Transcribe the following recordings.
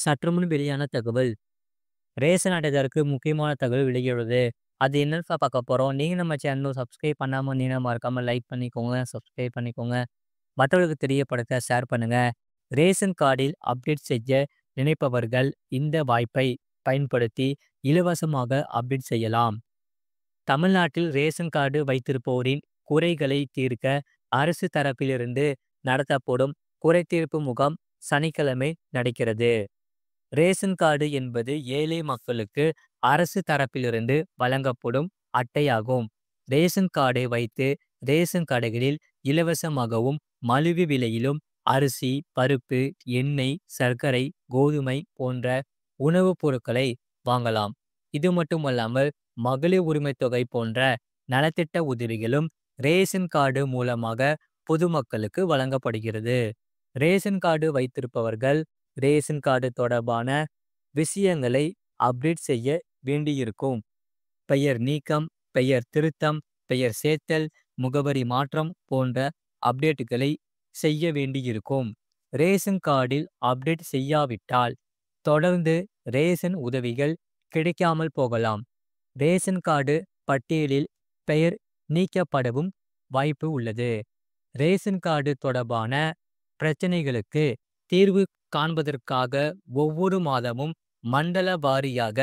சற்றுமுன் வெளியான தகவல். ரேஷன் அட்டைதாரருக்கு முக்கியமான தகவல் வெளியிடுறது. அது என்னன்னு பார்க்க போறோம். நீங்க நம்ம சேனலும் சப்ஸ்கிரைப் பண்ணாம இருந்தீங்கன்னா மறக்காம லைக் பண்ணிக்கோங்க, சப்ஸ்கிரைப் பண்ணிக்கோங்க. மற்றவர்களுக்கு தெரியப்படுத்த ஷேர் பண்ணுங்க. ரேஷன் கார்டில் அப்டேட் செய்ய நினைப்பவர்கள் இந்த வாய்ப்பை பயன்படுத்தி இலவசமாக அப்டேட் செய்யலாம். தமிழ்நாட்டில் ரேஷன் கார்டு வைத்திருப்போரின் குறைகளை தீர்க்க அரசு தரப்பிலிருந்து நடத்தப்படும் குறைதீர்ப்பு முகாம் சனிக்கிழமை நடக்கிறது. ரேஷன் கார்டு என்பது ஏழை மக்களுக்கு அரசு தரப்பிலிருந்து வழங்கப்படும் அட்டையாகும். ரேஷன் கார்டை வைத்து ரேஷன் கடைகளில் இலவசமாகவும் மலிவு விலையிலும் அரிசி, பருப்பு, எண்ணெய், சர்க்கரை, கோதுமை போன்ற உணவுப் பொருட்களை வாங்கலாம். இது மட்டுமல்லாமல் மகளிர் உரிமை தொகை போன்ற நலத்திட்ட உதவிகளும் ரேஷன் கார்டு மூலமாக பொதுமக்களுக்கு வழங்கப்படுகிறது. ரேஷன் கார்டு வைத்திருப்பவர்கள் ரேஷன் கார்டு தொடர்பான விஷயங்களை அப்டேட் செய்ய வேண்டியிருக்கும். பெயர் நீக்கம், பெயர் திருத்தம், பெயர் சேர்த்தல், முகவரி மாற்றம் போன்ற அப்டேட்டுகளை செய்ய வேண்டியிருக்கும். ரேஷன் கார்டில் அப்டேட் செய்யாவிட்டால் தொடர்ந்து ரேஷன் உதவிகள் கிடைக்காமல் போகலாம். ரேஷன் கார்டு பட்டியலில் பெயர் நீக்கப்படவும் வாய்ப்பு உள்ளது. ரேஷன் கார்டு தொடர்பான பிரச்சனைகளுக்கு தீர்வு காண்பதற்காக ஒவ்வொரு மாதமும் மண்டல வாரியாக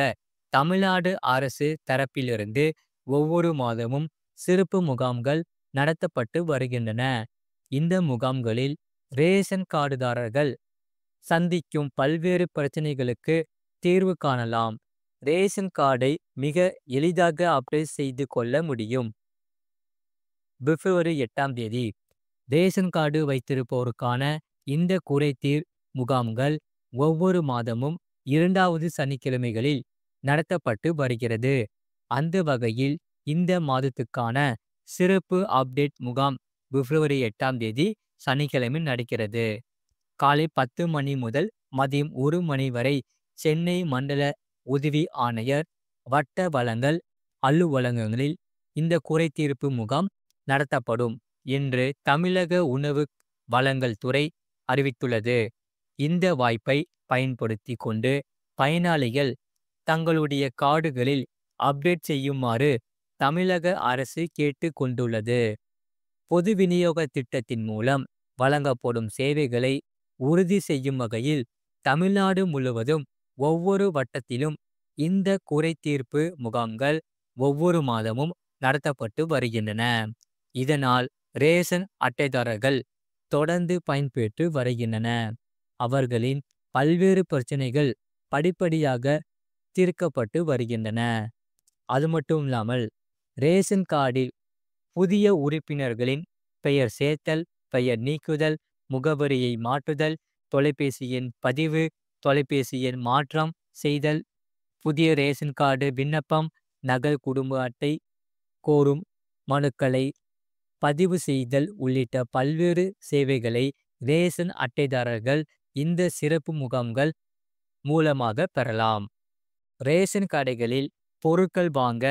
தமிழ்நாடு அரசு தரப்பிலிருந்து ஒவ்வொரு மாதமும் சிறப்பு முகாம்கள் நடத்தப்பட்டு வருகின்றன. இந்த முகாம்களில் ரேஷன் கார்டுதாரர்கள் சந்திக்கும் பல்வேறு பிரச்சனைகளுக்கு தீர்வு காணலாம். ரேஷன் கார்டை மிக எளிதாக அப்டேட் செய்து கொள்ள முடியும். பிப்ரவரி 8ஆம் தேதி ரேஷன் கார்டு வைத்திருப்போருக்கான இந்த குறைதீர் முகாம்கள் ஒவ்வொரு மாதமும் 2வது சனிக்கிழமைகளில் நடத்தப்பட்டு வருகிறது. அந்த வகையில் இந்த மாதத்துக்கான சிறப்பு அப்டேட் முகாம் பிப்ரவரி 8ஆம் தேதி சனிக்கிழமை நடக்கிறது. காலை 10 மணி முதல் மதியம் 1 மணி வரை சென்னை மண்டல உதவி ஆணையர் வட்ட வழங்கல் அலுவலகங்களில் இந்த குறைதீர்ப்பு முகாம் நடத்தப்படும் என்று தமிழக உணவு வழங்கல் துறை அறிவித்துள்ளது. இந்த வாய்ப்பை பயன்படுத்தி கொண்டு பயனாளிகள் தங்களுடைய கார்டுகளில் அப்டேட் செய்யுமாறு தமிழக அரசு கேட்டு கொண்டுள்ளது. பொது விநியோக திட்டத்தின் மூலம் வழங்கப்படும் சேவைகளை உறுதி செய்யும் வகையில் தமிழ்நாடு முழுவதும் ஒவ்வொரு வட்டத்திலும் இந்த குறைதீர்ப்பு முகாம்கள் ஒவ்வொரு மாதமும் நடத்தப்பட்டு வருகின்றன. இதனால் ரேஷன் அட்டைதாரர்கள் தொடர்ந்து பயன்பெற்று வருகின்றன. அவர்களின் பல்வேறு பிரச்சனைகள் படிப்படியாக தீர்க்கப்பட்டு வருகின்றன. அது மட்டும் இல்லாமல் ரேஷன் கார்டில் புதிய உறுப்பினர்களின் பெயர் சேர்த்தல், பெயர் நீக்குதல், முகவரியை மாற்றுதல், தொலைபேசி எண் பதிவு, தொலைபேசி எண் மாற்றம் செய்தல், புதிய ரேஷன் கார்டு விண்ணப்பம், நகல் குடும்ப அட்டை கோரும் மனுக்களை பதிவு செய்தல் உள்ளிட்ட பல்வேறு சேவைகளை ரேஷன் அட்டைதாரர்கள் இந்த சிறப்பு முகாம்கள் மூலமாக பெறலாம். ரேஷன் கடைகளில் பொருட்கள் வாங்க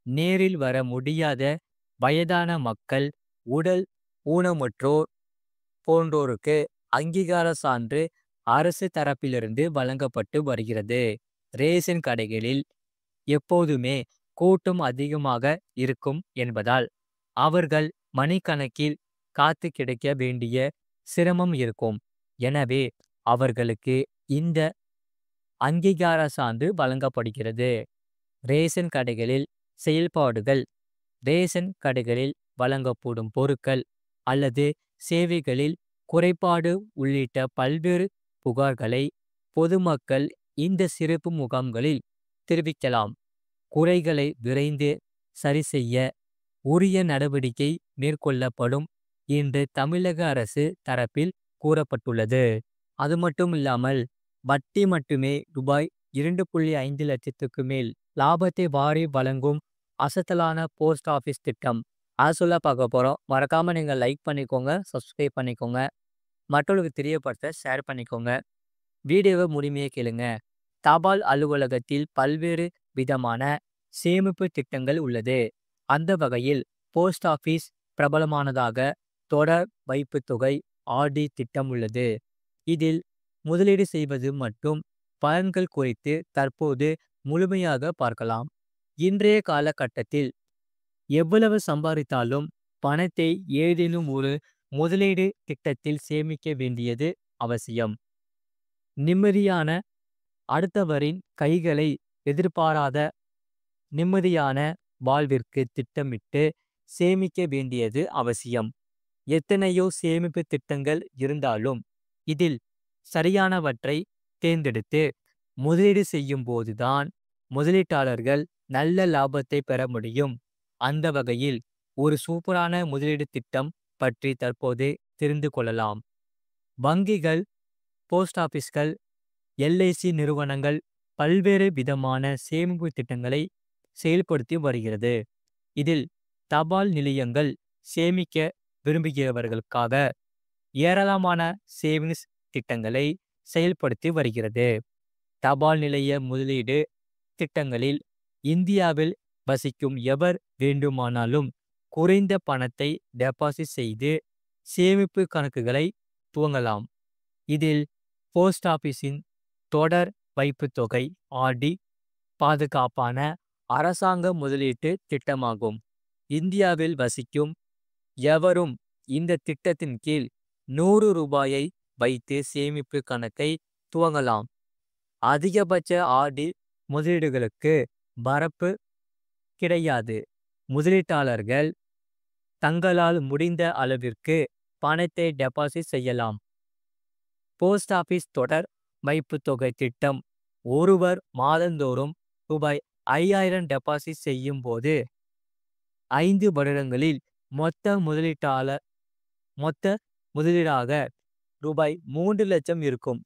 நேரில் வர முடியாத வயதான மக்கள், உடல் ஊனமுற்றோர் போன்றோருக்கு அங்கீகார சான்று அரசு தரப்பிலிருந்து வழங்கப்பட்டு வருகிறது. ரேஷன் கடைகளில் எப்போதுமே கூட்டம் அதிகமாக இருக்கும் என்பதால் அவர்கள் மணிக்கணக்கில் காத்து கிடைக்க வேண்டிய சிரமம் இருக்கும். எனவே அவர்களுக்கு இந்த அங்கீகார சான்று வழங்கப்படுகிறது. ரேஷன் கடைகளில் செயல்பாடுகள். ரேஷன் கடைகளில் வழங்கப்படும் பொருட்கள் அல்லது சேவைகளில் குறைபாடு உள்ளிட்ட பல்வேறு புகார்களை பொதுமக்கள் இந்த சிறப்பு முகாம்களில் தெரிவிக்கலாம். குறைகளை விரைந்து சரிசெய்ய உரிய நடவடிக்கை மேற்கொள்ளப்படும் என்று தமிழக அரசு தரப்பில் கூறப்பட்டுள்ளது. அது மட்டும் இல்லாமல் வட்டி மட்டுமே ரூபாய் 2.5 லட்சத்துக்கு மேல் லாபத்தை வாரி வழங்கும் அசத்தலான போஸ்ட் ஆஃபீஸ் திட்டம். அது சொல்ல பார்க்க போகிறோம். மறக்காமல் நீங்கள் லைக் பண்ணிக்கோங்க, சப்ஸ்கிரைப் பண்ணிக்கோங்க. மற்றவர்களுக்கு தெரியப்படுத்த ஷேர் பண்ணிக்கோங்க. வீடியோவை முழுமையாக கேளுங்க. தபால் அலுவலகத்தில் பல்வேறு விதமான சேமிப்பு திட்டங்கள் உள்ளது. அந்த வகையில் போஸ்ட் ஆஃபீஸ் பிரபலமானதாக தொடர் வைப்பு தொகை ஆர்டி திட்டம் உள்ளது. இதில் முதலீடு செய்வது மற்றும் பலன்கள் குறித்து தற்போது முழுமையாக பார்க்கலாம். இன்றைய காலகட்டத்தில் எவ்வளவு சம்பாதித்தாலும் பணத்தை ஏதேனும் ஒரு முதலீடு திட்டத்தில் சேமிக்க வேண்டியது அவசியம். நிம்மதியான அடுத்தவரின் கைகளை எதிர்பாராத நிம்மதியான வாழ்விற்கு திட்டமிட்டு சேமிக்க வேண்டியது அவசியம். எத்தனையோ சேமிப்பு திட்டங்கள் இருந்தாலும் இதில் சரியானவற்றை தேர்ந்தெடுத்து முதலீடு செய்யும் போதுதான் முதலீட்டாளர்கள் நல்ல லாபத்தை பெற முடியும். அந்த வகையில் ஒரு சூப்பரான முதலீடு திட்டம் பற்றி தற்போது தெரிந்து கொள்ளலாம். வங்கிகள், போஸ்ட் ஆபீஸ்கள், எல்ஐசி நிறுவனங்கள் பல்வேறு விதமான சேமிப்பு திட்டங்களை செயல்படுத்தி வருகிறது. இதில் தபால் நிலையங்கள் சேமிக்க விரும்புகிறவர்களுக்காக ஏராளமான சேவிங்ஸ் திட்டங்களை செயல்படுத்தி வருகிறது. தபால் நிலைய முதலீடு திட்டங்களில் இந்தியாவில் வசிக்கும் எவர் வேண்டுமானாலும் குறைந்த பணத்தை டெபாசிட் செய்து சேமிப்பு கணக்குகளை துவங்கலாம். இதில் போஸ்ட் ஆபீஸின் தொடர் வைப்புத் தொகை ஆர்டி பாதுகாப்பான அரசாங்க முதலீட்டு திட்டமாகும். இந்தியாவில் வசிக்கும் எவரும் இந்த திட்டத்தின் கீழ் 100 ரூபாயை வைத்து சேமிப்பு கணக்கை துவங்கலாம். அதிகபட்ச ஆர்டி முதலீடுகளுக்கு வரம்பு கிடையாது. முதலீட்டாளர்கள் தங்களால் முடிந்த அளவிற்கு பணத்தை டெபாசிட் செய்யலாம். போஸ்ட் ஆபீஸ் தொடர் வைப்புத் தொகை திட்டம் ஒருவர் மாதந்தோறும் ரூபாய் 5000 டெபாசிட் செய்யும் போது 5 வருடங்களில் மொத்த முதலீடாக ரூபாய் 3 லட்சம் இருக்கும்.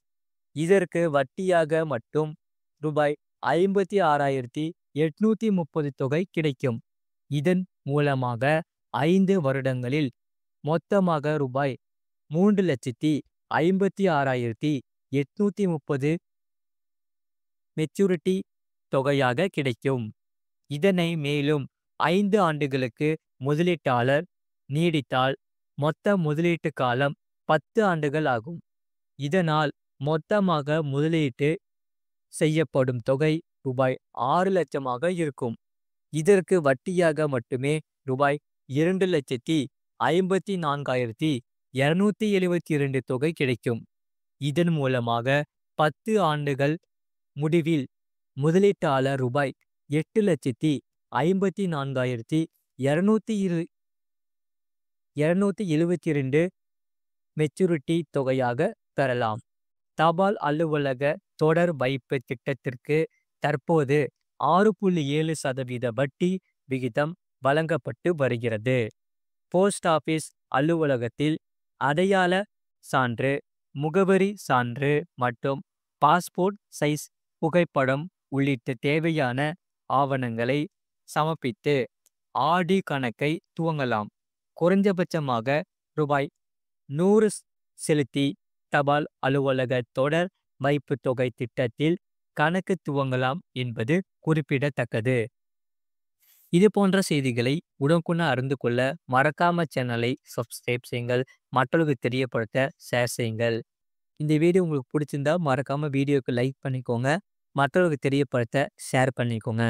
இதற்கு வட்டியாக மட்டும் ரூபாய் 56,830 தொகை கிடைக்கும். இதன் மூலமாக 5 வருடங்களில் மொத்தமாக ரூபாய் 3,56,830 மெச்சூரிட்டி தொகையாக கிடைக்கும். இதனை மேலும் 5 ஆண்டுகளுக்கு முதலீட்டாளர் நீடித்தால் மொத்த முதலீட்டு காலம் 10 ஆண்டுகள் ஆகும். இதனால் மொத்தமாக முதலீட்டு செய்யப்படும் தொகை ரூபாய் 6 லட்சமாக இருக்கும். இதற்கு வட்டியாக மட்டுமே ரூபாய் 2,54,272 தொகை கிடைக்கும். இதன் மூலமாக 10 ஆண்டுகள் முடிவில் முதலீட்டாளர் ரூபாய் 8,54,272 மெச்சூரிட்டி தொகையாக பெறலாம். தபால் அலுவலக தொடர் வைப்பு திட்டத்திற்கு தற்போது 6.7% வட்டி விகிதம் வழங்கப்பட்டு வருகிறது. போஸ்ட் ஆபீஸ் அலுவலகத்தில் அடையாள சான்று, முகவரி சான்று மற்றும் பாஸ்போர்ட் சைஸ் புகைப்படம் உள்ளிட்ட தேவையான ஆவணங்களை சமர்ப்பித்து ஆர்டி கணக்கை துவங்கலாம். குறைந்தபட்சமாக ரூபாய் 100 செலுத்தி தபால் அலுவலக தொடர் வைப்பு தொகை திட்டத்தில் கணக்கு துவங்கலாம் என்பது குறிப்பிடத்தக்கது. இது போன்ற செய்திகளை உடனுக்குடன் அறிந்து கொள்ள மறக்காம சேனலை சப்ஸ்கிரைப் செய்யுங்கள். மற்றவர்களுக்கு தெரியப்படுத்த ஷேர் செய்யுங்கள். இந்த வீடியோ உங்களுக்கு பிடிச்சிருந்தா மறக்காம வீடியோக்கு லைக் பண்ணிக்கோங்க. மற்றவர்களுக்கு தெரியப்படுத்த ஷேர் பண்ணிக்கோங்க.